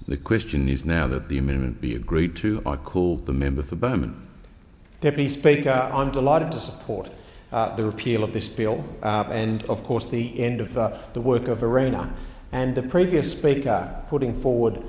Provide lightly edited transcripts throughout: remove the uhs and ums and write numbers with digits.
The question is now that the amendment be agreed to. I call the member for Bowman. Deputy Speaker, I'm delighted to support the repeal of this bill and, of course, the end of the work of ARENA. And the previous Speaker putting forward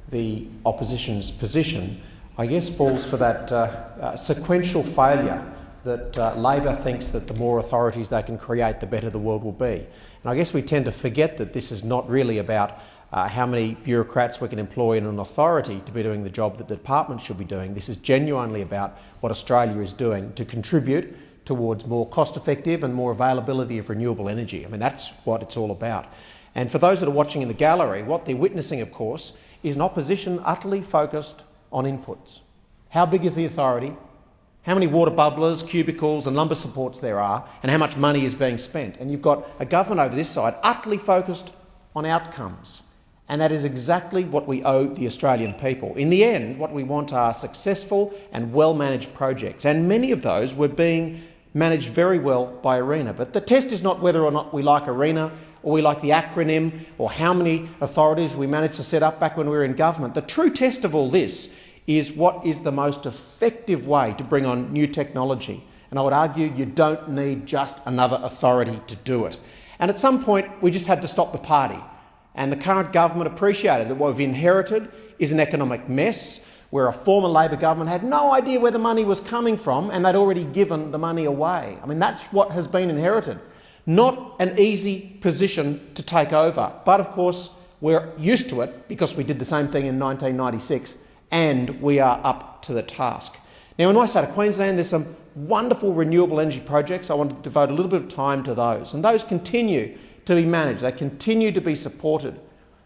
the opposition's position, I guess, falls for that sequential failure that Labor thinks that the more authorities they can create, the better the world will be. And I guess we tend to forget that this is not really about how many bureaucrats we can employ in an authority to be doing the job that the department should be doing. This is genuinely about what Australia is doing to contribute towards more cost-effective and more availability of renewable energy. I mean, that's what it's all about. And for those that are watching in the gallery, what they're witnessing, of course, is an opposition utterly focused on inputs. How big is the authority? How many water bubblers, cubicles and lumber supports there are, and how much money is being spent. And you've got a government over this side utterly focused on outcomes. And that is exactly what we owe the Australian people. In the end, what we want are successful and well-managed projects, and many of those were being managed very well by ARENA. But the test is not whether or not we like ARENA or we like the acronym or how many authorities we managed to set up back when we were in government. The true test of all this is what is the most effective way to bring on new technology. And I would argue you don't need just another authority to do it. And at some point, we just had to stop the party. And the current government appreciated that what we've inherited is an economic mess where a former Labor government had no idea where the money was coming from and they'd already given the money away. I mean, that's what has been inherited. Not an easy position to take over. But of course, we're used to it because we did the same thing in 1996 and we are up to the task. Now, in my state of Queensland, there's some wonderful renewable energy projects. I want to devote a little bit of time to those. And those continue to be managed. They continue to be supported.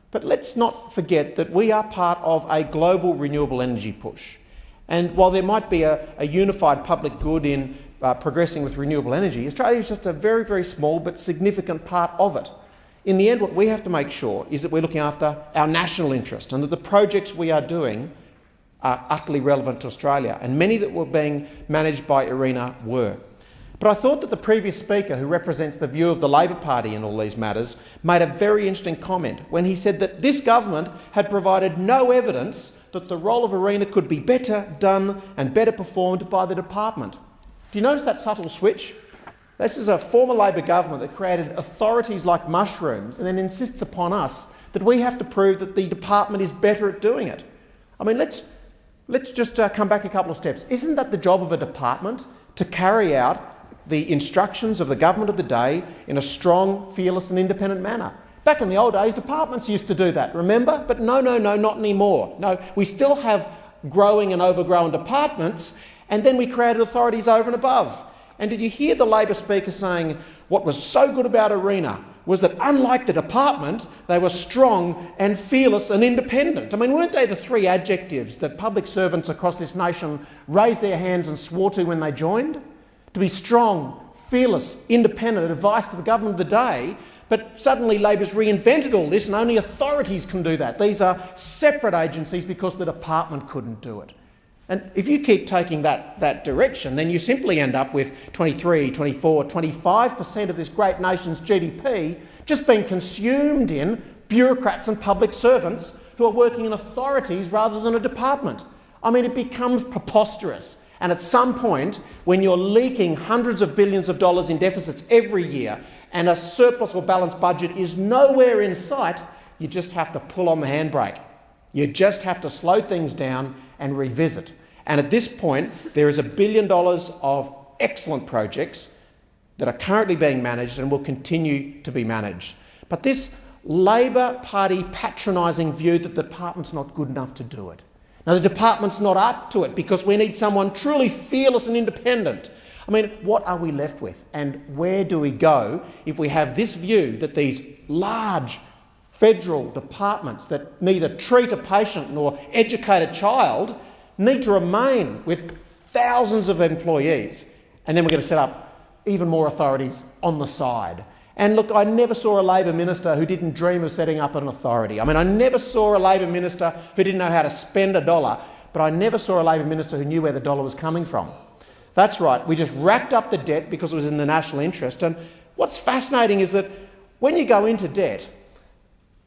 But let's not forget that we are part of a global renewable energy push. And while there might be a unified public good in progressing with renewable energy, Australia is just a very, very small but significant part of it. In the end, what we have to make sure is that we're looking after our national interest and that the projects we are doing are utterly relevant to Australia. And many that were being managed by ARENA were. But I thought that the previous Speaker, who represents the view of the Labor Party in all these matters, made a very interesting comment when he said that this government had provided no evidence that the role of ARENA could be better done and better performed by the department. Do you notice that subtle switch? This is a former Labor government that created authorities like mushrooms and then insists upon us that we have to prove that the department is better at doing it. I mean, let's just come back a couple of steps. Isn't that the job of a department, to carry out the instructions of the government of the day in a strong, fearless and independent manner? Back in the old days, departments used to do that, remember? But no, not anymore. No, we still have growing and overgrown departments, and then we created authorities over and above. And did you hear the Labor Speaker saying what was so good about ARENA was that, unlike the department, they were strong and fearless and independent? I mean, weren't they the three adjectives that public servants across this nation raised their hands and swore to when they joined? To be strong, fearless, independent, advice to the government of the day, but suddenly Labor's reinvented all this and only authorities can do that. These are separate agencies because the department couldn't do it. And if you keep taking that direction, then you simply end up with 23, 24, 25% of this great nation's GDP just being consumed in bureaucrats and public servants who are working in authorities rather than a department. I mean, it becomes preposterous. And at some point, when you're leaking hundreds of billions of dollars in deficits every year and a surplus or balanced budget is nowhere in sight, you just have to pull on the handbrake. You just have to slow things down and revisit. And at this point, there is $1 billion of excellent projects that are currently being managed and will continue to be managed. But this Labor Party patronising view that the department's not good enough to do it. Now, the department's not up to it because we need someone truly fearless and independent. I mean, what are we left with? And where do we go if we have this view that these large federal departments that neither treat a patient nor educate a child need to remain with thousands of employees, and then we're going to set up even more authorities on the side? And look, I never saw a Labor minister who didn't dream of setting up an authority. I mean, I never saw a Labor minister who didn't know how to spend a dollar, but I never saw a Labor minister who knew where the dollar was coming from. That's right, we just racked up the debt because it was in the national interest. And what's fascinating is that when you go into debt,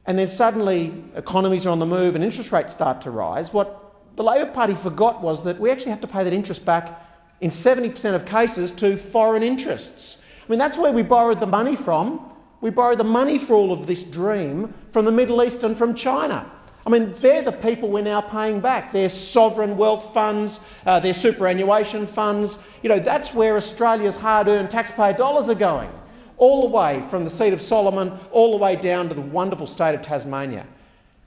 and then suddenly economies are on the move and interest rates start to rise, what the Labor Party forgot was that we actually have to pay that interest back in 70% of cases to foreign interests. I mean, that's where we borrowed the money from. We borrowed the money for all of this dream from the Middle East and from China. I mean, they're the people we're now paying back. Their sovereign wealth funds, their superannuation funds. You know, that's where Australia's hard-earned taxpayer dollars are going. All the way from the seat of Solomon, all the way down to the wonderful state of Tasmania.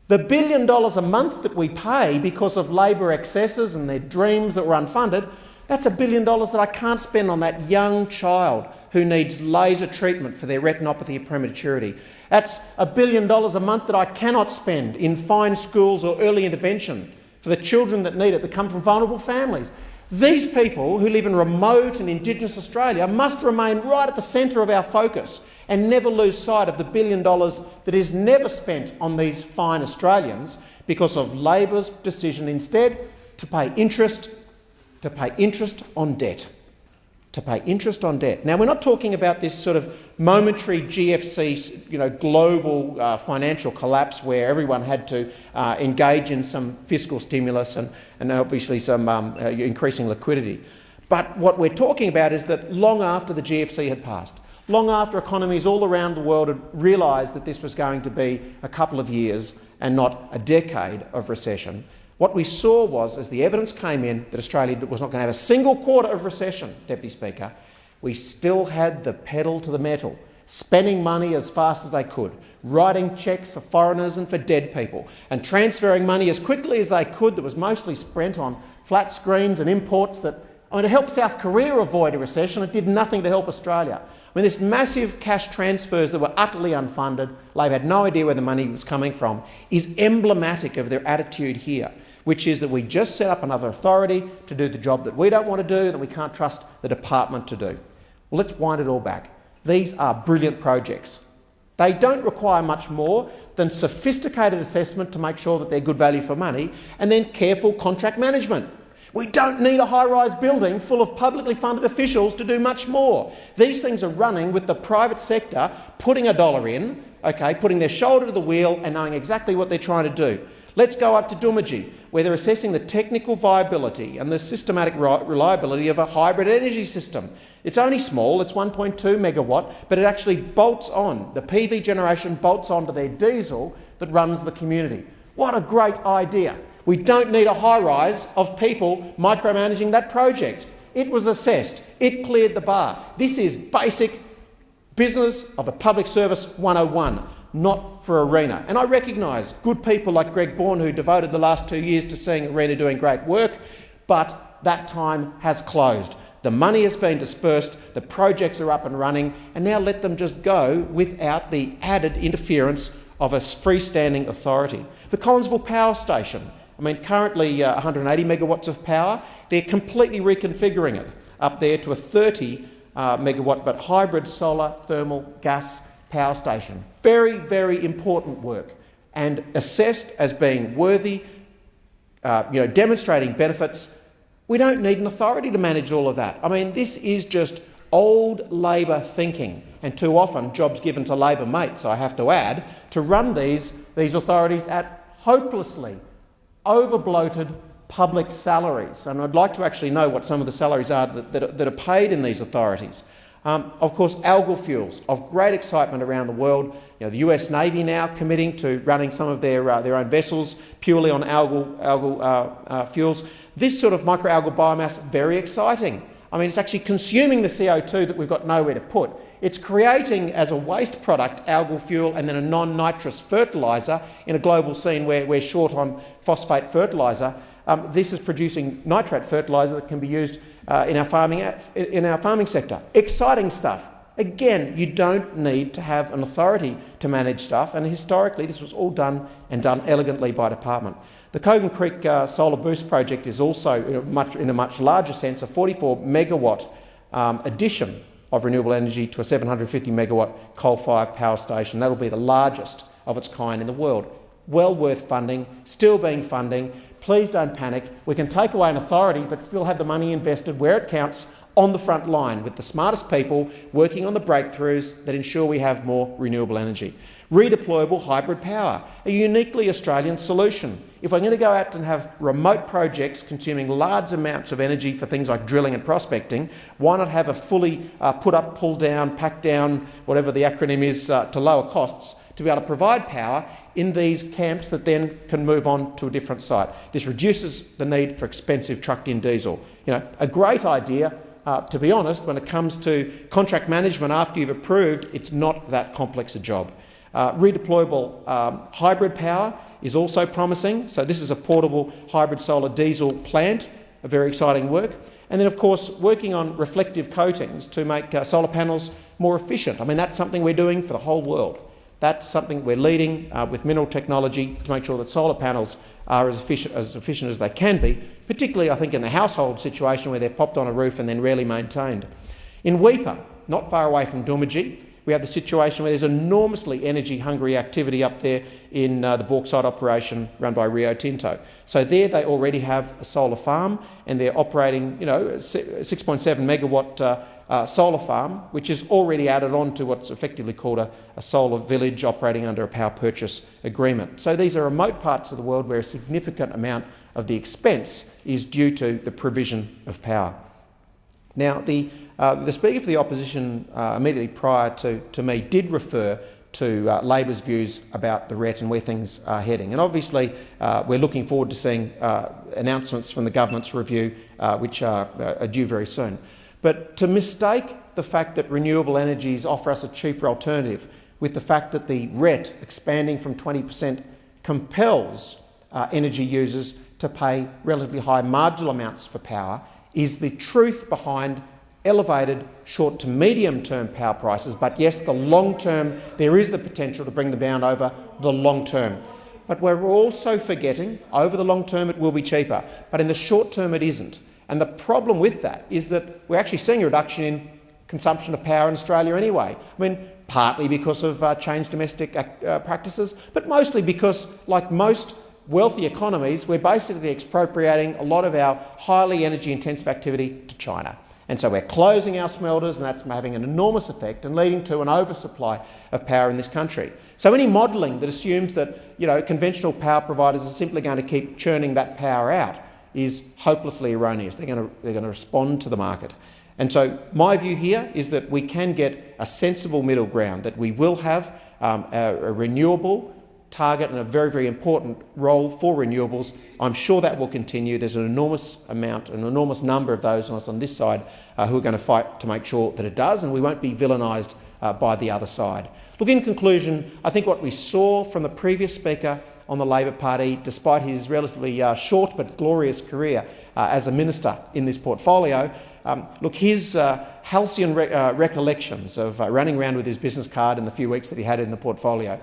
The $1 billion a month that we pay because of Labor excesses and their dreams that were unfunded, that's $1 billion that I can't spend on that young child who needs laser treatment for their retinopathy of prematurity. That's $1 billion a month that I cannot spend in fine schools or early intervention for the children that need it, that come from vulnerable families. These people who live in remote and Indigenous Australia must remain right at the centre of our focus and never lose sight of the $1 billion that is never spent on these fine Australians because of Labor's decision instead to pay interest on debt. To pay interest on debt. Now, we're not talking about this sort of momentary GFC, global financial collapse where everyone had to engage in some fiscal stimulus and obviously some increasing liquidity. But what we're talking about is that long after the GFC had passed, long after economies all around the world had realised that this was going to be a couple of years and not a decade of recession, what we saw was, as the evidence came in that Australia was not going to have a single quarter of recession, Deputy Speaker, we still had the pedal to the metal, spending money as fast as they could, writing cheques for foreigners and for dead people, and transferring money as quickly as they could that was mostly spent on flat screens and imports that, to help South Korea avoid a recession, it did nothing to help Australia. This massive cash transfers that were utterly unfunded, Labor had no idea where the money was coming from, is emblematic of their attitude here, which is that we just set up another authority to do the job that we don't want to do, that we can't trust the department to do. Well, let's wind it all back. These are brilliant projects. They don't require much more than sophisticated assessment to make sure that they're good value for money, and then careful contract management. We don't need a high-rise building full of publicly funded officials to do much more. These things are running with the private sector putting a dollar in, putting their shoulder to the wheel and knowing exactly what they're trying to do. Let's go up to Doomadgee, where they're assessing the technical viability and the systematic reliability of a hybrid energy system. It's only small, it's 1.2 megawatt, but it actually bolts on. The PV generation bolts onto their diesel that runs the community. What a great idea. We don't need a high-rise of people micromanaging that project. It was assessed. It cleared the bar. This is basic business of the public service 101, not for ARENA. And I recognise good people like Greg Bourne, who devoted the last 2 years to seeing ARENA doing great work, but that time has closed. The money has been dispersed, the projects are up and running, and now let them just go without the added interference of a freestanding authority. The Collinsville Power Station, currently 180 megawatts of power. They're completely reconfiguring it up there to a 30 megawatt, but hybrid solar thermal gas power station. Very, very important work and assessed as being worthy, demonstrating benefits. We don't need an authority to manage all of that. This is just old Labor thinking, and too often jobs given to Labor mates, I have to add, to run these authorities at hopelessly over-bloated public salaries. And I'd like to actually know what some of the salaries are that are paid in these authorities. Of course, algal fuels, of great excitement around the world. The US Navy now committing to running some of their own vessels purely on algal fuels. This sort of microalgal biomass, very exciting. It's actually consuming the CO2 that we've got nowhere to put. It's creating, as a waste product, algal fuel and then a non-nitrous fertiliser in a global scene where we're short on phosphate fertiliser. This is producing nitrate fertiliser that can be used in our farming sector. Exciting stuff. Again, you don't need to have an authority to manage stuff, and historically this was all done elegantly by department. The Kogan Creek Solar Boost project is also, in a much larger sense, a 44 megawatt addition of renewable energy to a 750 megawatt coal-fired power station. That'll be the largest of its kind in the world. Well worth funding, still being funding. Please don't panic. We can take away an authority but still have the money invested where it counts on the front line with the smartest people working on the breakthroughs that ensure we have more renewable energy. Redeployable hybrid power, a uniquely Australian solution. If we're going to go out and have remote projects consuming large amounts of energy for things like drilling and prospecting, why not have a fully put up, pull down, pack down, whatever the acronym is, to lower costs, to be able to provide power in these camps that then can move on to a different site. This reduces the need for expensive trucked-in diesel. You know, a great idea. To be honest, when it comes to contract management after you've approved, it's not that complex a job. Redeployable hybrid power is also promising. So this is a portable hybrid solar diesel plant, a very exciting work. And then, of course, working on reflective coatings to make solar panels more efficient. I mean, that's something we're doing for the whole world. That's something we're leading with mineral technology to make sure that solar panels are as efficient as they can be, particularly, I think, in the household situation where they're popped on a roof and then rarely maintained. In Weipa, not far away from Doomadgee, we have the situation where there's enormously energy-hungry activity up there in the bauxite operation run by Rio Tinto. So there they already have a solar farm, and they're operating, you know, a 6.7 megawatt solar farm, which is already added on to what's effectively called a solar village operating under a power purchase agreement. So these are remote parts of the world where a significant amount of the expense is due to the provision of power. Now, the Speaker for the Opposition immediately prior to me did refer to Labor's views about the RET and where things are heading. And obviously we're looking forward to seeing announcements from the government's review, which are due very soon. But to mistake the fact that renewable energies offer us a cheaper alternative with the fact that the RET expanding from 20% compels energy users to pay relatively high marginal amounts for power is the truth behind elevated short to medium term power prices. But yes, the long term, there is the potential to bring them down over the long term. But we're also forgetting over the long term it will be cheaper, but in the short term it isn't. And the problem with that is that we're actually seeing a reduction in consumption of power in Australia anyway. I mean, partly because of changed domestic practices, but mostly because, like most wealthy economies, we're basically expropriating a lot of our highly energy-intensive activity to China. And so we're closing our smelters, and that's having an enormous effect and leading to an oversupply of power in this country. So any modelling that assumes that, you know, conventional power providers are simply going to keep churning that power out is hopelessly erroneous. They're going to respond to the market. And so my view here is that we can get a sensible middle ground, that we will have a renewable target and a very, very important role for renewables. I'm sure that will continue. There's an enormous number of those of us on this side who are going to fight to make sure that it does, and we won't be villainised by the other side. Look, in conclusion, I think what we saw from the previous Speaker on the Labor Party, despite his relatively short but glorious career as a minister in this portfolio, look, his halcyon recollections of running around with his business card in the few weeks that he had in the portfolio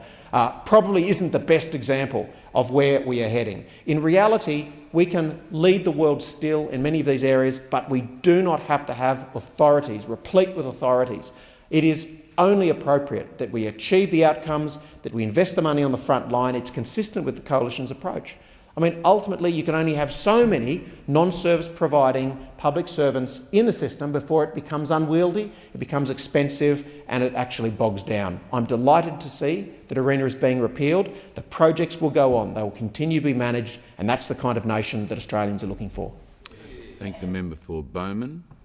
probably isn't the best example of where we are heading. In reality, we can lead the world still in many of these areas, but we do not have to have authorities, replete with authorities. It is only appropriate that we achieve the outcomes, that we invest the money on the front line. It's consistent with the Coalition's approach. I mean, ultimately, you can only have so many non-service providing public servants in the system before it becomes unwieldy, it becomes expensive, and it actually bogs down. I'm delighted to see that ARENA is being repealed. The projects will go on. They will continue to be managed, and that's the kind of nation that Australians are looking for. Thank the member for Bowman.